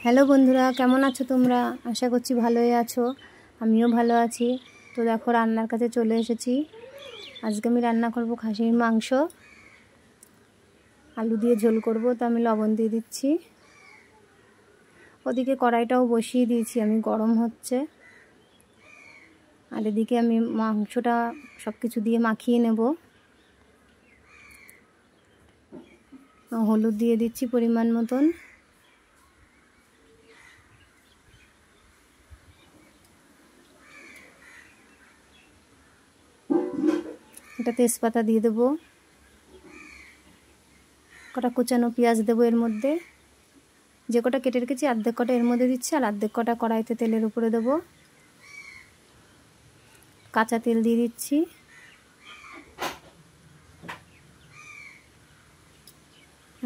Hello বন্ধুরা, কেমন আছো তোমরা? আশা করছি ভালোই আছো। আমিও ভালো আছি। তো দেখো, রান্নার কাছে চলে এসেছি। আজকে আমি রান্না করব খাসির মাংস, আলু দিয়ে ঝোল করব। তো আমি লবণ দিয়ে দিচ্ছি। ওদিকে কড়াইটাও বসিয়ে দিয়েছি, আমি গরম হচ্ছে। আর এদিকে আমি মাংসটা সব কিছু দিয়ে মাখিয়ে নেব। হলুদ দিয়ে দিচ্ছি পরিমাণ মতন। একটা তেজপাতা দিয়ে দেবো। কটা কুচানো পেঁয়াজ দেবো এর মধ্যে। যে কটা কেটে রেখেছি অর্ধেক কটা এর মধ্যে দিচ্ছি, আর অর্ধেক কটা কড়াইতে তেলের উপরে দেবো। কাঁচা তেল দিয়ে দিচ্ছি।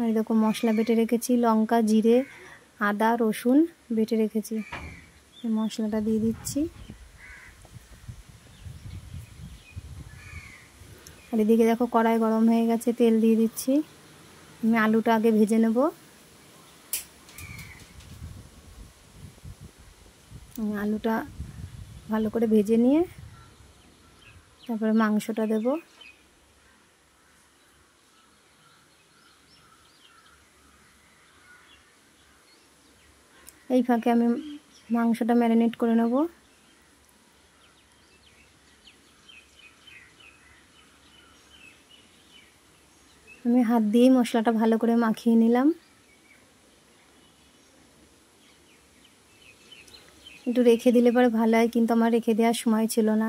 আর দেখো, মশলা বেটে রেখেছি, লঙ্কা, জিরে, আদা, রসুন বেটে রেখেছি। এই মশলাটা দিয়ে দিচ্ছি। আর এদিকে দেখো, কড়াই গরম হয়ে গেছে, তেল দিয়ে দিচ্ছি। আমি আলুটা আগে ভেজে নেব। আলুটা ভালো করে ভেজে নিয়ে তারপরে মাংসটা দেব। এই ফাঁকে আমি মাংসটা ম্যারিনেট করে নেব। আমি হাত দিয়েই মশলাটা ভালো করে মাখিয়ে নিলাম। একটু রেখে দিলে পরে ভালো হয়, কিন্তু আমার রেখে দেওয়ার সময় ছিল না।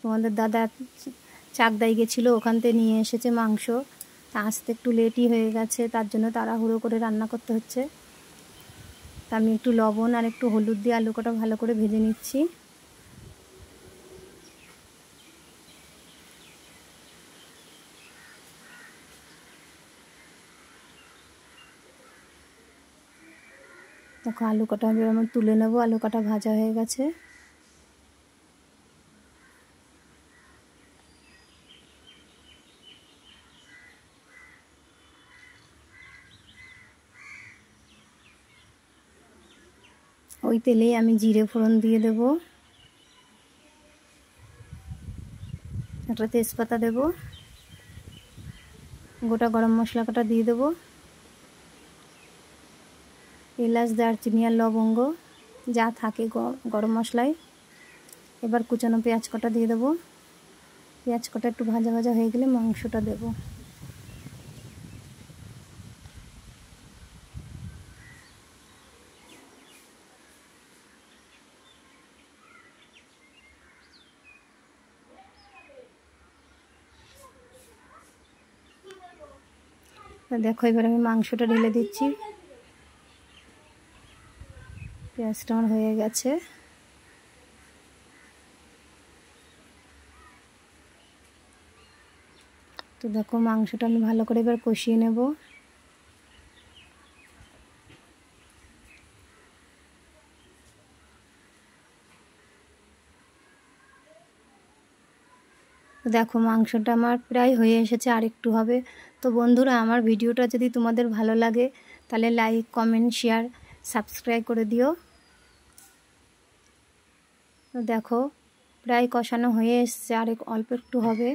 তোমাদের দাদা চাকদায় গেছিলো, ওখান থেকে নিয়ে এসেছে মাংস। তা আসতে একটু লেটই হয়ে গেছে, তার জন্য তাড়াহুড়ো করে রান্না করতে হচ্ছে। তা আমি একটু লবণ আর একটু হলুদ দিয়ে আলু কটা ভালো করে ভেজে নিচ্ছি। দেখো, আলু কটা আমি তুলে নেবো। আলু কটা ভাজা হয়ে গেছে। ওই তেলেই আমি জিরে ফোড়ন দিয়ে দেব। একটা তেজপাতা দেব। গোটা গরম মশলা কটা দিয়ে দেব। এলাচ, দারচিনি আর লবঙ্গ যা থাকে গরম মশলায়। এবার কুচানো পেঁয়াজ কটা দিয়ে দেবো। পেঁয়াজ কটা একটু ভাজা ভাজা হয়ে গেলে মাংসটা দেব। দেখো, এবার আমি মাংসটা ঢেলে দিচ্ছি। পেঁয়াজটা আমার হয়ে গেছে। তো দেখো, মাংসটা আমি ভালো করে এবার কষিয়ে নেব। দেখো, মাংসটা আমার প্রায় হয়ে এসেছে, আর একটু হবে। তো বন্ধুরা, আমার ভিডিওটা যদি তোমাদের ভালো লাগে তাহলে লাইক, কমেন্ট, শেয়ার, সাবস্ক্রাইব করে দিও। তো দেখো, প্রায় কষানো হয়ে এসছে, আর অল্প একটু হবে।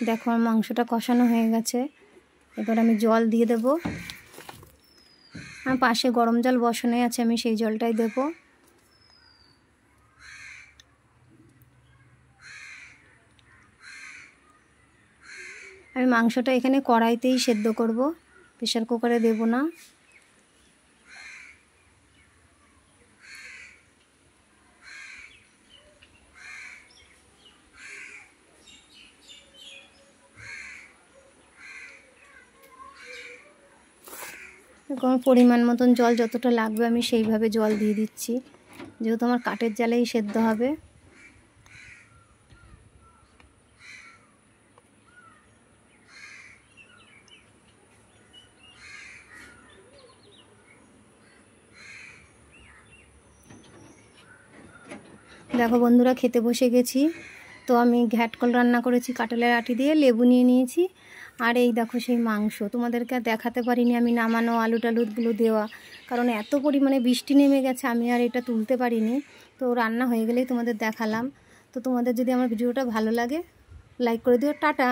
দেখো, আমার মাংসটা কষানো হয়ে গেছে। এবার আমি জল দিয়ে দেব। আমার পাশে গরম জল বসানো আছে, আমি সেই জলটাই দেব। আমি মাংসটা এখানে কড়াইতেই সেদ্ধ করব, প্রেসার কুকারে দেব না। আমার পরিমাণ মতন জল যতটা লাগবে আমি সেইভাবে জল দিয়ে দিচ্ছি, যেহেতু আমার কাঠের জালেই সেদ্ধ হবে। দেখো বন্ধুরা, খেতে বসে গেছি। তো আমি ঘ্যাটকল রান্না করেছি কাঁঠালের আটি দিয়ে, লেবু নিয়ে নিয়েছি। আর এই দেখো সেই মাংস, তোমাদেরকে আর দেখাতে পারিনি আমি নামানো আলু টালুগুলো দেওয়া, কারণ এত পরিমাণে বৃষ্টি নেমে গেছে, আমি আর এটা তুলতে পারিনি। তো রান্না হয়ে গেলেই তোমাদের দেখালাম। তো তোমাদের যদি আমার ভিডিওটা ভালো লাগে লাইক করে দিও। টাটা।